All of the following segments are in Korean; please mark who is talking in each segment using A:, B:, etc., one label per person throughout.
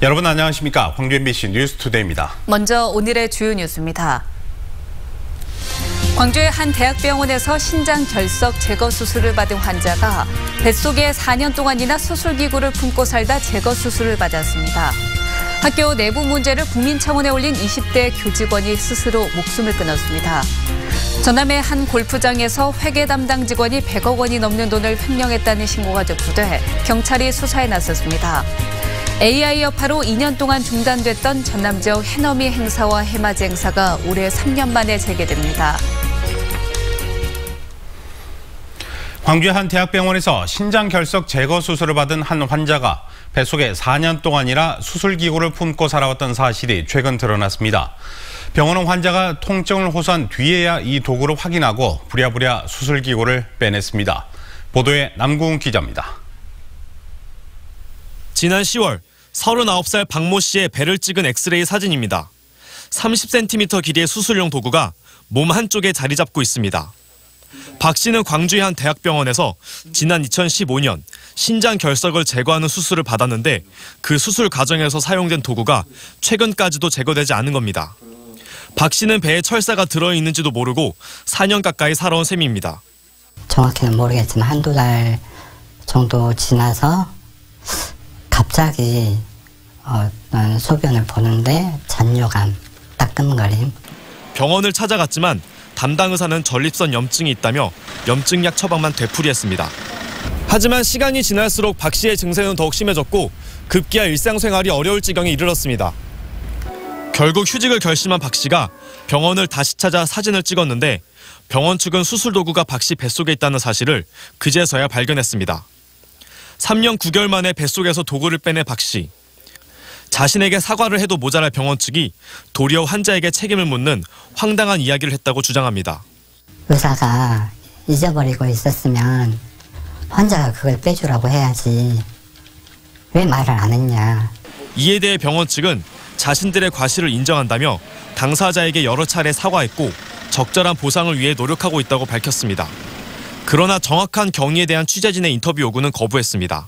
A: 여러분 안녕하십니까? 광주 MBC 뉴스투데이입니다.
B: 먼저 오늘의 주요 뉴스입니다. 광주의 한 대학병원에서 신장 결석 제거 수술을 받은 환자가 뱃속에 4년 동안이나 수술기구를 품고 살다 제거 수술을 받았습니다. 학교 내부 문제를 국민청원에 올린 20대 교직원이 스스로 목숨을 끊었습니다. 전남의 한 골프장에서 회계 담당 직원이 100억 원이 넘는 돈을 횡령했다는 신고가 접수돼 경찰이 수사에 나섰습니다. AI 여파로 2년 동안 중단됐던 전남 지역 해넘이 행사와 해맞이 행사가 올해 3년 만에 재개됩니다.
A: 광주의 한 대학병원에서 신장 결석 제거 수술을 받은 한 환자가 뱃속에 4년 동안이나 수술기구를 품고 살아왔던 사실이 최근 드러났습니다. 병원은 환자가 통증을 호소한 뒤에야 이 도구를 확인하고 부랴부랴 수술기구를 빼냈습니다. 보도에 남궁 기자입니다.
C: 지난 10월 39살 박모 씨의 배를 찍은 엑스레이 사진입니다. 30cm 길이의 수술용 도구가 몸 한쪽에 자리 잡고 있습니다. 박 씨는 광주의 한 대학병원에서 지난 2015년 신장 결석을 제거하는 수술을 받았는데 그 수술 과정에서 사용된 도구가 최근까지도 제거되지 않은 겁니다. 박 씨는 배에 철사가 들어있는지도 모르고 4년 가까이 살아온 셈입니다.
D: 정확히는 모르겠지만 한두 달 정도 지나서 갑자기 소변을 보는데 잔뇨감, 따끔거림.
C: 병원을 찾아갔지만 담당 의사는 전립선 염증이 있다며 염증약 처방만 되풀이했습니다. 하지만 시간이 지날수록 박 씨의 증세는 더욱 심해졌고 급기야 일상생활이 어려울 지경에 이르렀습니다. 결국 휴직을 결심한 박 씨가 병원을 다시 찾아 사진을 찍었는데 병원 측은 수술 도구가 박 씨 뱃속에 있다는 사실을 그제서야 발견했습니다. 3년 9개월 만에 뱃속에서 도구를 빼낸 박 씨. 자신에게 사과를 해도 모자랄 병원 측이 도리어 환자에게 책임을 묻는 황당한 이야기를 했다고 주장합니다.
D: 의사가 잊어버리고 있었으면 환자가 그걸 빼주라고 해야지. 왜 말을 안 했냐.
C: 이에 대해 병원 측은 자신들의 과실을 인정한다며 당사자에게 여러 차례 사과했고 적절한 보상을 위해 노력하고 있다고 밝혔습니다. 그러나 정확한 경위에 대한 취재진의 인터뷰 요구는 거부했습니다.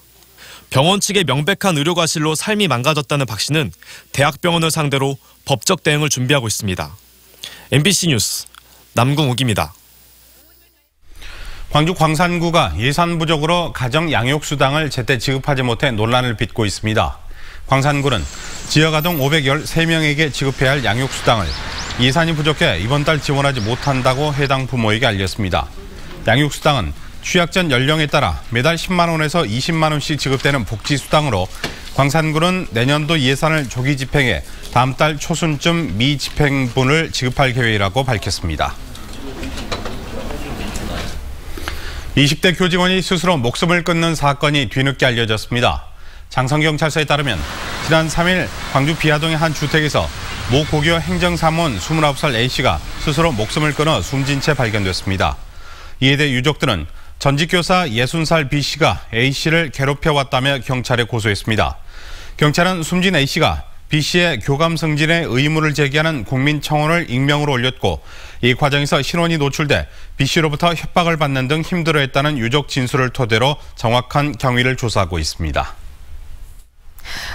C: 병원 측의 명백한 의료 과실로 삶이 망가졌다는 박 씨는 대학병원을 상대로 법적 대응을 준비하고 있습니다. MBC 뉴스 남궁욱입니다.
A: 광주 광산구가 예산 부족으로 가정 양육수당을 제때 지급하지 못해 논란을 빚고 있습니다. 광산구는 지역아동 513명에게 지급해야 할 양육수당을 예산이 부족해 이번 달 지원하지 못한다고 해당 부모에게 알렸습니다. 양육수당은 취약 전 연령에 따라 매달 10만 원에서 20만 원씩 지급되는 복지수당으로 광산구는 내년도 예산을 조기 집행해 다음 달 초순쯤 미집행분을 지급할 계획이라고 밝혔습니다. 20대 교직원이 스스로 목숨을 끊는 사건이 뒤늦게 알려졌습니다. 장성경찰서에 따르면 지난 3일 광주 비아동의 한 주택에서 모 고교 행정사무원 29살 A씨가 스스로 목숨을 끊어 숨진 채 발견됐습니다. 이에 대해 유족들은 전직교사 60살 B씨가 A씨를 괴롭혀왔다며 경찰에 고소했습니다. 경찰은 숨진 A씨가 B씨의 교감 승진에 의무를 제기하는 국민청원을 익명으로 올렸고 이 과정에서 신원이 노출돼 B씨로부터 협박을 받는 등 힘들어했다는 유족 진술을 토대로 정확한 경위를 조사하고 있습니다.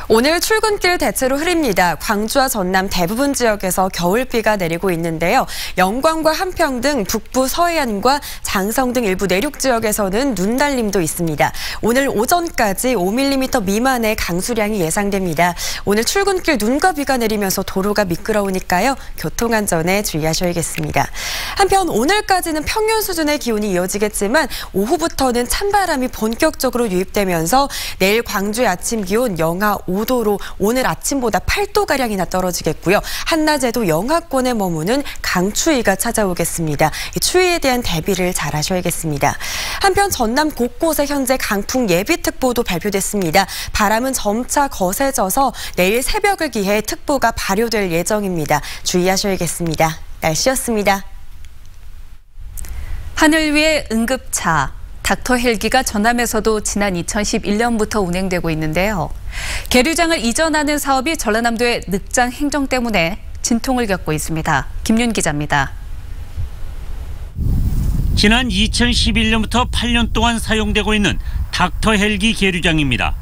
E: 오늘 출근길 대체로 흐립니다. 광주와 전남 대부분 지역에서 겨울비가 내리고 있는데요. 영광과 한평 등 북부 서해안과 장성 등 일부 내륙 지역에서는 눈달림도 있습니다. 오늘 오전까지 5mm 미만의 강수량이 예상됩니다. 오늘 출근길 눈과 비가 내리면서 도로가 미끄러우니까요. 교통안전에 주의하셔야겠습니다. 한편 오늘까지는 평년 수준의 기온이 이어지겠지만 오후부터는 찬바람이 본격적으로 유입되면서 내일 광주의 아침 기온 영하 5도로 오늘 아침보다 8도가량이나 떨어지겠고요. 한낮에도 영하권에 머무는 강추위가 찾아오겠습니다. 이 추위에 대한 대비를 잘 하셔야겠습니다. 한편 전남 곳곳에 현재 강풍 예비특보도 발표됐습니다. 바람은 점차 거세져서 내일 새벽을 기해 특보가 발효될 예정입니다. 주의하셔야겠습니다. 날씨였습니다.
B: 하늘 위의 응급차. 닥터 헬기가 전남에서도 지난 2011년부터 운행되고 있는데요. 계류장을 이전하는 사업이 전라남도의 늑장 행정 때문에 진통을 겪고 있습니다. 김윤 기자입니다.
F: 지난 2011년부터 8년 동안 사용되고 있는 닥터 헬기 계류장입니다.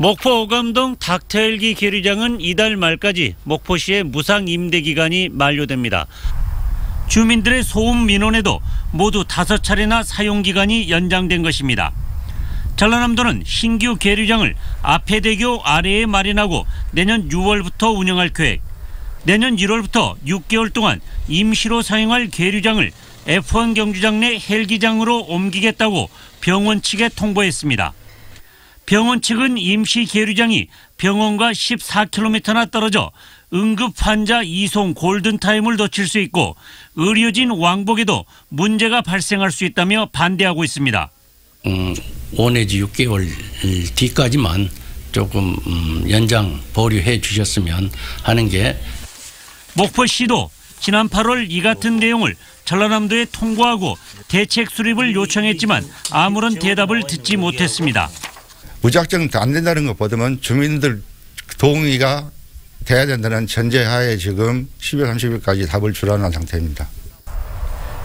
F: 목포 오감동 닥터헬기 계류장은 이달 말까지 목포시의 무상 임대 기간이 만료됩니다. 주민들의 소음 민원에도 모두 5차례나 사용 기간이 연장된 것입니다. 전라남도는 신규 계류장을 앞해대교 아래에 마련하고 내년 6월부터 운영할 계획, 내년 1월부터 6개월 동안 임시로 사용할 계류장을 F1 경주장 내 헬기장으로 옮기겠다고 병원 측에 통보했습니다. 병원 측은 임시 계류장이 병원과 14km나 떨어져 응급 환자 이송 골든타임을 놓칠 수 있고 의료진 왕복에도 문제가 발생할 수 있다며 반대하고 있습니다.
G: 5 내지 6개월 뒤까지만 조금 연장 보류해 주셨으면 하는 게.
F: 목포시도 지난 8월 이 같은 내용을 전라남도에 통보하고 대책 수립을 요청했지만 아무런 대답을 듣지 못했습니다.
H: 무작정 안 된다는 것보다는 주민들 동의가 돼야 된다는 전제하에 지금 10월 30일까지 답을 주라는 상태입니다.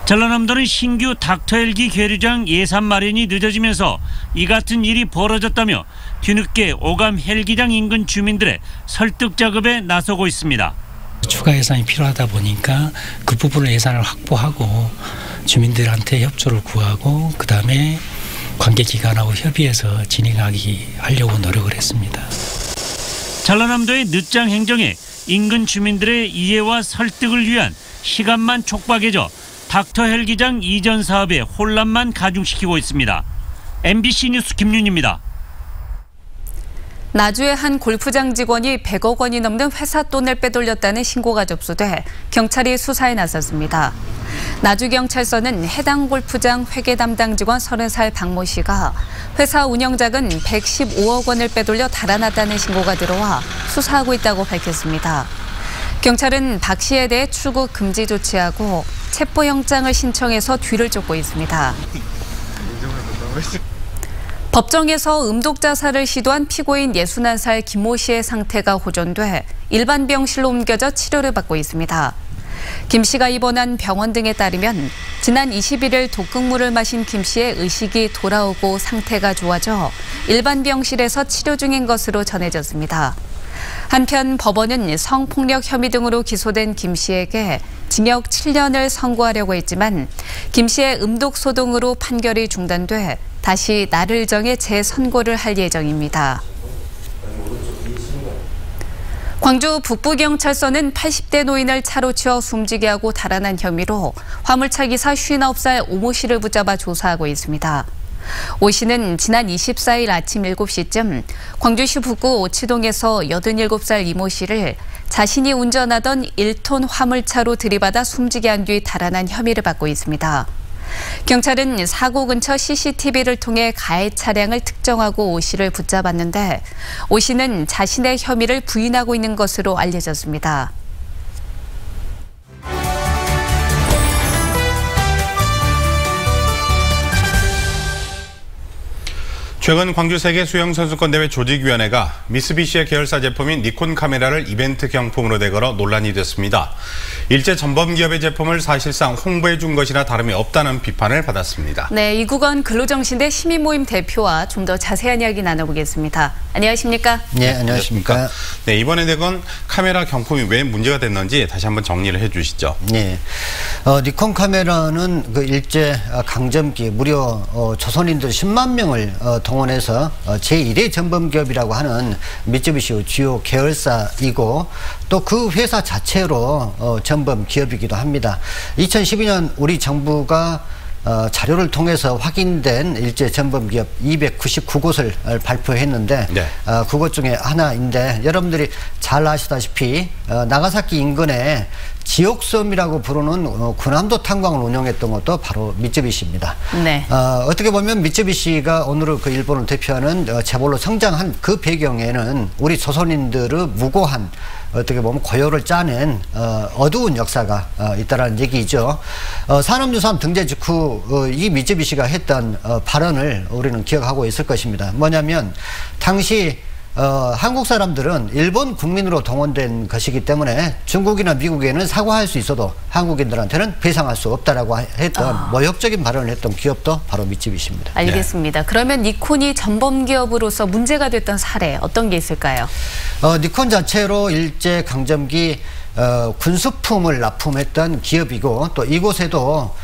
F: 전라남도는 신규 닥터헬기 계류장 예산 마련이 늦어지면서 이 같은 일이 벌어졌다며 뒤늦게 오감 헬기장 인근 주민들의 설득 작업에 나서고 있습니다.
I: 추가 예산이 필요하다 보니까 그 부분을 예산을 확보하고 주민들한테 협조를 구하고 그다음에 관계기관하고 협의해서 하려고 노력을 했습니다.
F: 전라남도의 늦장 행정에 인근 주민들의 이해와 설득을 위한 시간만 촉박해져 닥터 헬기장 이전 사업에 혼란만 가중시키고 있습니다. MBC 뉴스 김윤입니다.
B: 나주의 한 골프장 직원이 100억 원이 넘는 회사 돈을 빼돌렸다는 신고가 접수돼 경찰이 수사에 나섰습니다. 나주경찰서는 해당 골프장 회계 담당 직원 30살 박모 씨가 회사 운영자금 115억 원을 빼돌려 달아났다는 신고가 들어와 수사하고 있다고 밝혔습니다. 경찰은 박 씨에 대해 출국 금지 조치하고 체포영장을 신청해서 뒤를 쫓고 있습니다. 법정에서 음독자살을 시도한 피고인 61살 김모 씨의 상태가 호전돼 일반 병실로 옮겨져 치료를 받고 있습니다. 김 씨가 입원한 병원 등에 따르면 지난 21일 독극물을 마신 김 씨의 의식이 돌아오고 상태가 좋아져 일반 병실에서 치료 중인 것으로 전해졌습니다. 한편 법원은 성폭력 혐의 등으로 기소된 김 씨에게 징역 7년을 선고하려고 했지만 김 씨의 음독소동으로 판결이 중단돼 다시 날을 정해 재선고를 할 예정입니다. 광주 북부경찰서는 80대 노인을 차로 치어 숨지게 하고 달아난 혐의로 화물차 기사 59살 오모 씨를 붙잡아 조사하고 있습니다. 오 씨는 지난 24일 아침 7시쯤 광주시 북구 오치동에서 87살 이모 씨를 자신이 운전하던 1톤 화물차로 들이받아 숨지게 한 뒤 달아난 혐의를 받고 있습니다. 경찰은 사고 근처 CCTV를 통해 가해 차량을 특정하고 오 씨를 붙잡았는데 오 씨는 자신의 혐의를 부인하고 있는 것으로 알려졌습니다.
A: 최근 광주 세계 수영 선수권 대회 조직위원회가 미쓰비시의 계열사 제품인 니콘 카메라를 이벤트 경품으로 내걸어 논란이 됐습니다. 일제 전범 기업의 제품을 사실상 홍보해 준 것이나 다름이 없다는 비판을 받았습니다.
B: 네, 이국원 근로정신대 시민모임 대표와 좀 더 자세한 이야기 나눠보겠습니다. 안녕하십니까?
J: 네, 안녕하십니까?
A: 네, 이번에 내건 카메라 경품이 왜 문제가 됐는지 다시 한번 정리를 해주시죠.
J: 네, 니콘 카메라는 그 일제 강점기 무려 조선인들 10만 명을 동원해서 제1의 전범기업이라고 하는 미쓰비시 주요 계열사이고 또 그 회사 자체로 전범기업이기도 합니다. 2012년 우리 정부가 자료를 통해서 확인된 일제 전범기업 299곳을 발표했는데 네. 그것 중에 하나인데 여러분들이 잘 아시다시피 나가사키 인근에 지옥섬이라고 부르는 군함도 탄광을 운영했던 것도 바로 미쓰비시입니다. 네. 어떻게 보면 미쓰비시가 오늘 그 일본을 대표하는 재벌로 성장한 그 배경에는 우리 조선인들의 무고한 어떻게 보면 고요를 짜낸 어두운 역사가 있다는 얘기죠. 산업유산 등재 직후 이 미쓰비시가 했던 발언을 우리는 기억하고 있을 것입니다. 뭐냐면 당시 한국 사람들은 일본 국민으로 동원된 것이기 때문에 중국이나 미국에는 사과할 수 있어도 한국인들한테는 배상할 수 없다라고 했던 모욕적인 발언을 했던 기업도 바로 미쯔비시입니다.
B: 알겠습니다. 그러면 니콘이 전범 기업으로서 문제가 됐던 사례 어떤 게 있을까요?
J: 니콘 자체로 일제 강점기 군수품을 납품했던 기업이고 또 이곳에도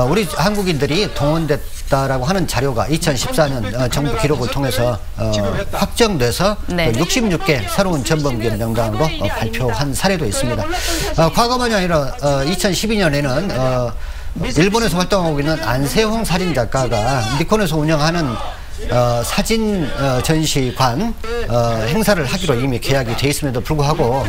J: 우리 한국인들이 동원됐다라고 하는 자료가 2014년 정부 기록을 통해서 확정돼서 66개 새로운 전범기업 명단으로 발표한 사례도 있습니다. 과거만이 아니라 2012년에는 일본에서 활동하고 있는 안세홍 살인작가가 니콘에서 운영하는 사진 전시관 행사를 하기로 이미 계약이 돼 있음에도 불구하고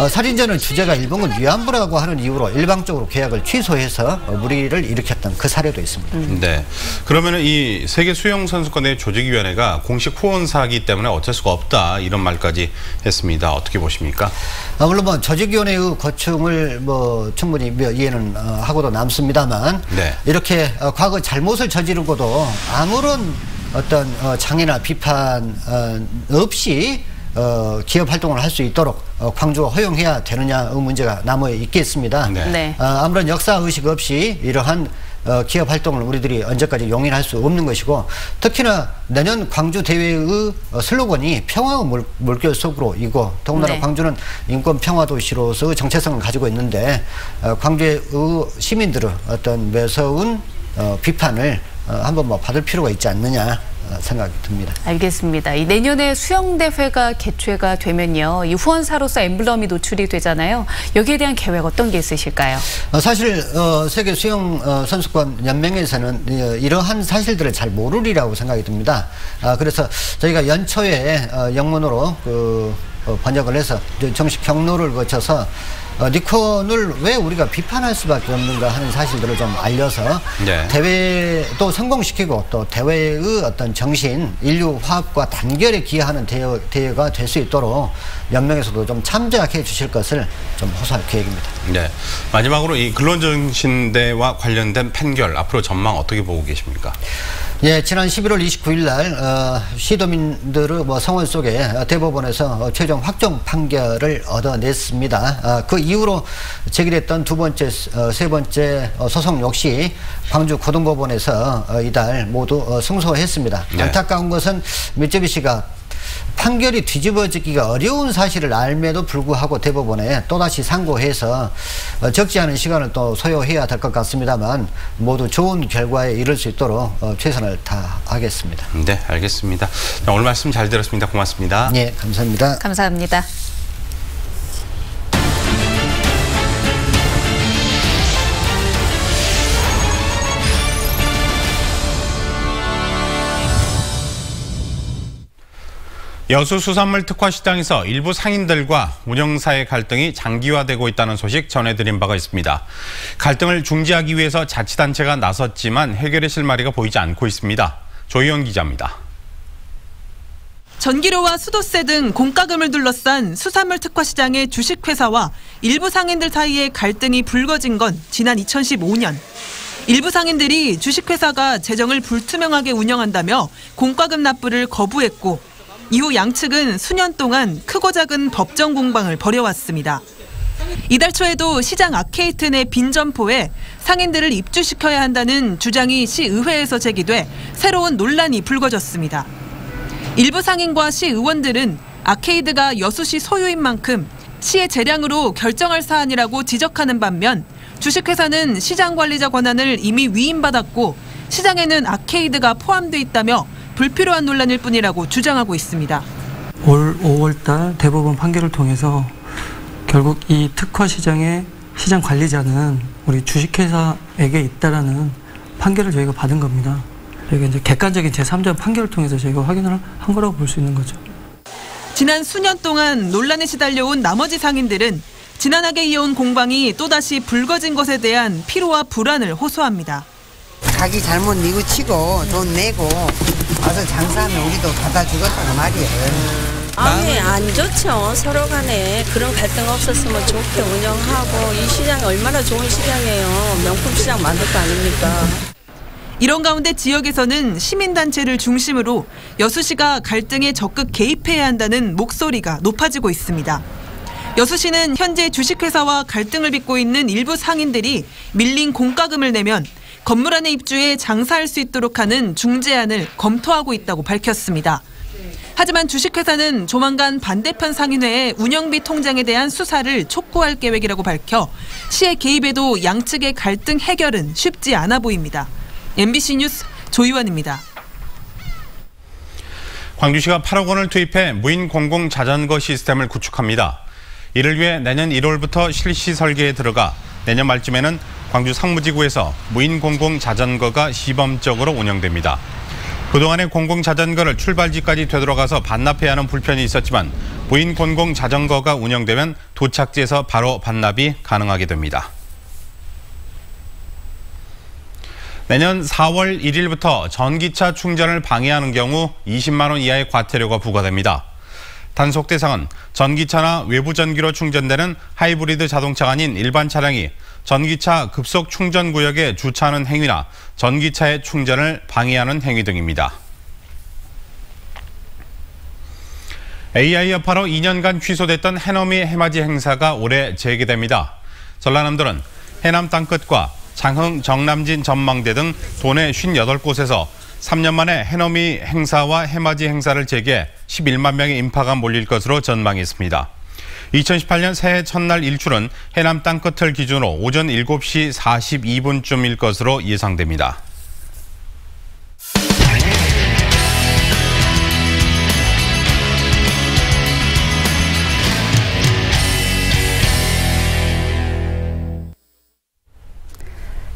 J: 살인전은 주제가 일본군 위안부라고 하는 이유로 일방적으로 계약을 취소해서 물의를 일으켰던 그 사례도 있습니다.
A: 네. 그러면 이 세계 수영 선수권대 조직위원회가 공식 후원사이기 때문에 어쩔 수가 없다 이런 말까지 했습니다. 어떻게 보십니까?
J: 물론 뭐 조직위원회의 고충을 뭐 충분히 이해는 하고도 남습니다만 이렇게 과거 잘못을 저지르고도 아무런 어떤 장애나 비판 없이 기업 활동을 할 수 있도록 광주가 허용해야 되느냐의 문제가 남아 있겠습니다. 아무런 역사의식 없이 이러한 기업 활동을 우리들이 언제까지 용인할 수 없는 것이고 특히나 내년 광주 대회의 슬로건이 평화의 물결 속으로이고 더군다나 광주는 인권 평화 도시로서 정체성을 가지고 있는데 광주의 시민들의 어떤 매서운 비판을 한번 뭐 받을 필요가 있지 않느냐 생각이 듭니다.
B: 알겠습니다. 이 내년에 수영대회가 개최가 되면요. 이 후원사로서 엠블럼이 노출이 되잖아요. 여기에 대한 계획 어떤 게 있으실까요?
J: 사실 세계 수영 선수권 연맹에서는 이러한 사실들을 잘 모르리라고 생각이 듭니다. 그래서 저희가 연초에 영문으로 번역을 해서 정식 경로를 거쳐서 니콘을 왜 우리가 비판할 수밖에 없는가 하는 사실들을 좀 알려서 대회도 성공시키고 또 대회의 어떤 정신, 인류 화합과 단결에 기여하는 대회가 될 수 있도록 연맹에서도 좀 참작해 주실 것을 좀 호소할 계획입니다.
A: 네. 마지막으로 이 근로정신대와 관련된 판결 앞으로 전망 어떻게 보고 계십니까?
J: 예, 지난 11월 29일 날 시도민들의 성원 속에 대법원에서 최종 확정 판결을 얻어냈습니다. 그 이후로 제기됐던 두 번째, 세 번째 소송 역시 광주 고등법원에서 이달 모두 승소했습니다. 안타까운 것은 미쯔비시가 판결이 뒤집어지기가 어려운 사실을 알매도 불구하고 대법원에 또다시 상고해서 적지 않은 시간을 또 소요해야 될 것 같습니다만 모두 좋은 결과에 이를 수 있도록 최선을 다하겠습니다.
A: 네, 알겠습니다. 오늘 말씀 잘 들었습니다. 고맙습니다.
J: 네, 감사합니다.
B: 감사합니다.
A: 여수 수산물 특화 시장에서 일부 상인들과 운영사의 갈등이 장기화되고 있다는 소식 전해드린 바가 있습니다. 갈등을 중지하기 위해서 자치단체가 나섰지만 해결의 실마리가 보이지 않고 있습니다. 조희연 기자입니다.
K: 전기료와 수도세 등 공과금을 둘러싼 수산물 특화 시장의 주식회사와 일부 상인들 사이의 갈등이 불거진 건 지난 2015년. 일부 상인들이 주식회사가 재정을 불투명하게 운영한다며 공과금 납부를 거부했고 이후 양측은 수년 동안 크고 작은 법정 공방을 벌여왔습니다. 이달 초에도 시장 아케이트 내 빈 점포에 상인들을 입주시켜야 한다는 주장이 시의회에서 제기돼 새로운 논란이 불거졌습니다. 일부 상인과 시의원들은 아케이드가 여수시 소유인 만큼 시의 재량으로 결정할 사안이라고 지적하는 반면 주식회사는 시장관리자 권한을 이미 위임받았고 시장에는 아케이드가 포함돼 있다며 불필요한 논란일 뿐이라고 주장하고 있습니다.
L: 올 5월달 대법원 판결을 통해서 결국 이 특화 시장의 시장 관리자는 우리 주식회사에게 있다라는 판결을 저희가 받은 겁니다. 저희가 이제 객관적인 제3자 판결을 통해서 저희가 확인을 한 거라고 볼 수 있는 거죠.
K: 지난 수년 동안 논란에 시달려온 나머지 상인들은 지난하게 이어온 공방이 또다시 불거진 것에 대한 피로와 불안을 호소합니다.
M: 자기 잘못 뉘우치고 돈 내고 와서 장사하면 우리도 받아주겠다고 말이에요.
N: 마음이 안 좋죠. 서로 간에 그런 갈등 없었으면 좋게 운영하고 이 시장이 얼마나 좋은 시장이에요. 명품 시장 만들 거 아닙니까?
K: 이런 가운데 지역에서는 시민단체를 중심으로 여수시가 갈등에 적극 개입해야 한다는 목소리가 높아지고 있습니다. 여수시는 현재 주식회사와 갈등을 빚고 있는 일부 상인들이 밀린 공과금을 내면 건물 안에 입주해 장사할 수 있도록 하는 중재안을 검토하고 있다고 밝혔습니다. 하지만 주식회사는 조만간 반대편 상인회의 운영비 통장에 대한 수사를 촉구할 계획이라고 밝혀 시의 개입에도 양측의 갈등 해결은 쉽지 않아 보입니다. MBC 뉴스 조이원입니다.
A: 광주시가 8억 원을 투입해 무인 공공 자전거 시스템을 구축합니다. 이를 위해 내년 1월부터 실시 설계에 들어가 내년 말쯤에는 광주 상무지구에서 무인 공공 자전거가 시범적으로 운영됩니다. 그동안의 공공 자전거를 출발지까지 되돌아가서 반납해야 하는 불편이 있었지만 무인 공공 자전거가 운영되면 도착지에서 바로 반납이 가능하게 됩니다. 내년 4월 1일부터 전기차 충전을 방해하는 경우 20만 원 이하의 과태료가 부과됩니다. 단속 대상은 전기차나 외부 전기로 충전되는 하이브리드 자동차가 아닌 일반 차량이 전기차 급속 충전 구역에 주차하는 행위나 전기차의 충전을 방해하는 행위 등입니다. AI 여파로 2년간 취소됐던 해넘이 해맞이 행사가 올해 재개됩니다. 전라남도는 해남 땅끝과 장흥 정남진 전망대 등 도내 58곳에서 3년 만에 해넘이 행사와 해맞이 행사를 재개해 11만 명의 인파가 몰릴 것으로 전망했습니다. 2018년 새해 첫날 일출은 해남 땅끝을 기준으로 오전 7시 42분쯤일 것으로 예상됩니다.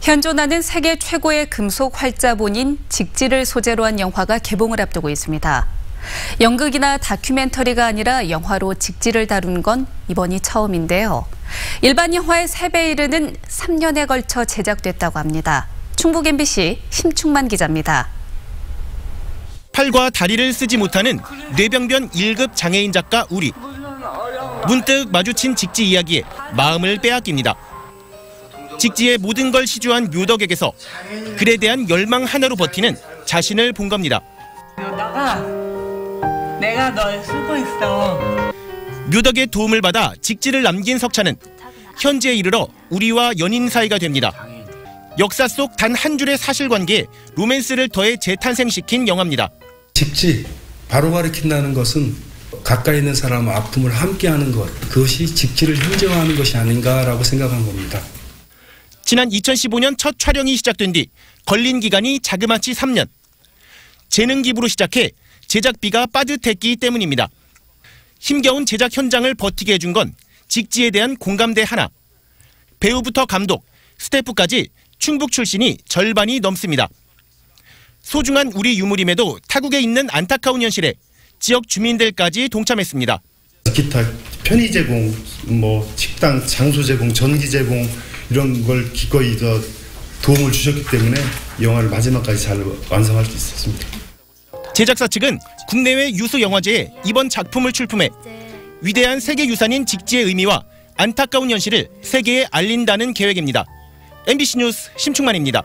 B: 현존하는 세계 최고의 금속 활자본인 직지를 소재로 한 영화가 개봉을 앞두고 있습니다. 연극이나 다큐멘터리가 아니라 영화로 직지를 다룬 건 이번이 처음인데요. 일반 영화의 3배에 이르는 3년에 걸쳐 제작됐다고 합니다. 충북 MBC 심충만 기자입니다.
O: 팔과 다리를 쓰지 못하는 뇌병변 1급 장애인 작가 우리. 문득 마주친 직지 이야기에 마음을 빼앗깁니다. 직지의 모든 걸 시주한 묘덕에게서 글에 대한 열망 하나로 버티는 자신을 본 겁니다.
P: 내가 널 쓰고 있어.
O: 묘덕의 도움을 받아 직지를 남긴 석찬은 현재에 이르러 우리와 연인 사이가 됩니다. 역사 속 단 한 줄의 사실관계에 로맨스를 더해 재탄생시킨 영화입니다.
Q: 직지, 바로 가리킨다는 것은 가까이 있는 사람의 아픔을 함께하는 것, 그것이 직지를 현재화하는 것이 아닌가라고 생각한 겁니다.
O: 지난 2015년 첫 촬영이 시작된 뒤 걸린 기간이 자그마치 3년. 재능 기부로 시작해 제작비가 빠듯했기 때문입니다. 힘겨운 제작 현장을 버티게 해준 건 직지에 대한 공감대 하나. 배우부터 감독, 스태프까지 충북 출신이 절반이 넘습니다. 소중한 우리 유물임에도 타국에 있는 안타까운 현실에 지역 주민들까지 동참했습니다.
Q: 기타 편의 제공, 식당 장소 제공, 전기 제공 이런 걸 기꺼이 더 도움을 주셨기 때문에 영화를 마지막까지 잘 완성할 수 있었습니다.
O: 제작사 측은 국내외 유수 영화제에 이번 작품을 출품해 위대한 세계유산인 직지의 의미와 안타까운 현실을 세계에 알린다는 계획입니다. MBC 뉴스 심충만입니다.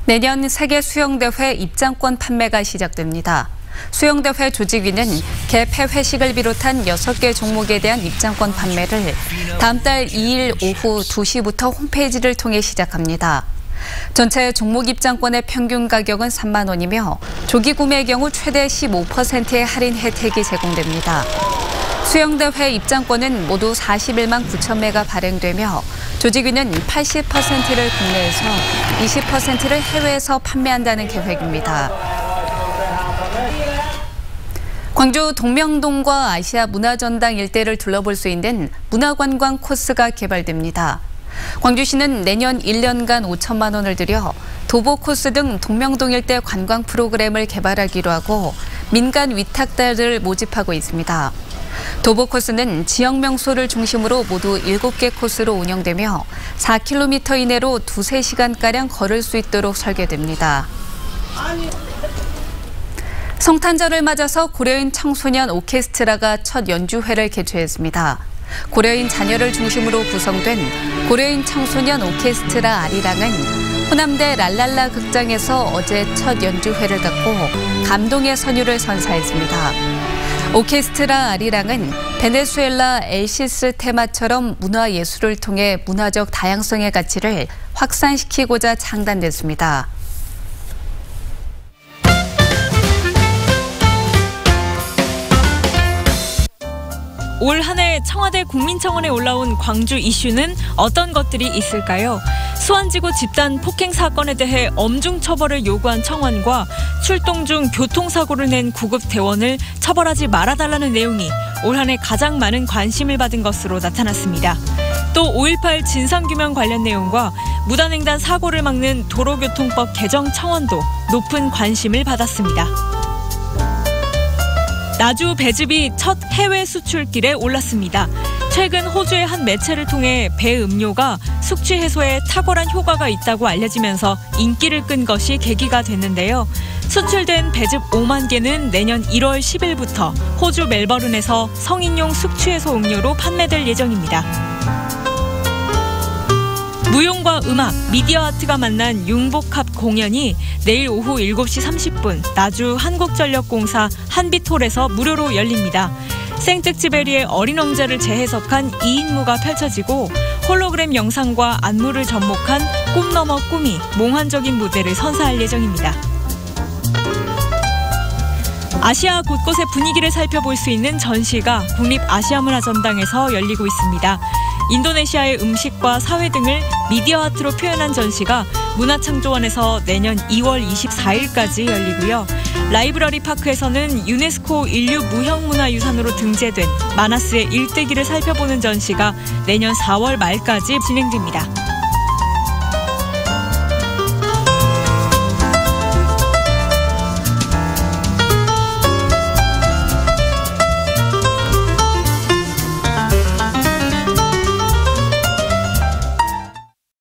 B: 내년 세계 수영대회 입장권 판매가 시작됩니다. 수영대회 조직위는 개폐 회식을 비롯한 6개 종목에 대한 입장권 판매를 다음 달 2일 오후 2시부터 홈페이지를 통해 시작합니다. 전체 종목 입장권의 평균 가격은 3만 원이며 조기 구매의 경우 최대 15%의 할인 혜택이 제공됩니다. 수영대회 입장권은 모두 41만 9천 매가 발행되며 조직위는 80%를 국내에서 20%를 해외에서 판매한다는 계획입니다. 광주 동명동과 아시아 문화전당 일대를 둘러볼 수 있는 문화관광 코스가 개발됩니다. 광주시는 내년 1년간 5천만 원을 들여 도보 코스 등 동명동 일대 관광 프로그램을 개발하기로 하고 민간 위탁자를 모집하고 있습니다. 도보 코스는 지역 명소를 중심으로 모두 7개 코스로 운영되며 4km 이내로 2-3시간가량 걸을 수 있도록 설계됩니다. 성탄절을 맞아서 고려인 청소년 오케스트라가 첫 연주회를 개최했습니다. 고려인 자녀를 중심으로 구성된 고려인 청소년 오케스트라 아리랑은 호남대 랄랄라 극장에서 어제 첫 연주회를 갖고 감동의 선율을 선사했습니다. 오케스트라 아리랑은 베네수엘라 엘시스 테마처럼 문화예술을 통해 문화적 다양성의 가치를 확산시키고자 창단됐습니다.
R: 올 한 해 청와대 국민청원에 올라온 광주 이슈는 어떤 것들이 있을까요? 수원지구 집단 폭행 사건에 대해 엄중 처벌을 요구한 청원과 출동 중 교통사고를 낸 구급 대원을 처벌하지 말아달라는 내용이 올 한 해 가장 많은 관심을 받은 것으로 나타났습니다. 또 5.18 진상규명 관련 내용과 무단횡단 사고를 막는 도로교통법 개정 청원도 높은 관심을 받았습니다. 나주 배즙이 첫 해외 수출길에 올랐습니다. 최근 호주의 한 매체를 통해 배 음료가 숙취 해소에 탁월한 효과가 있다고 알려지면서 인기를 끈 것이 계기가 됐는데요. 수출된 배즙 5만 개는 내년 1월 10일부터 호주 멜버른에서 성인용 숙취 해소 음료로 판매될 예정입니다. 무용과 음악, 미디어 아트가 만난 융복합 공연이 내일 오후 7시 30분 나주 한국전력공사 한빛홀에서 무료로 열립니다. 생텍쥐베리의 어린 왕자를 재해석한 2인무가 펼쳐지고 홀로그램 영상과 안무를 접목한 꿈 넘어 꿈이 몽환적인 무대를 선사할 예정입니다. 아시아 곳곳의 분위기를 살펴볼 수 있는 전시가 국립아시아문화전당에서 열리고 있습니다. 인도네시아의 음식과 사회 등을 미디어 아트로 표현한 전시가 문화창조원에서 내년 2월 24일까지 열리고요. 라이브러리 파크에서는 유네스코 인류 무형문화유산으로 등재된 마나스의 일대기를 살펴보는 전시가 내년 4월 말까지 진행됩니다.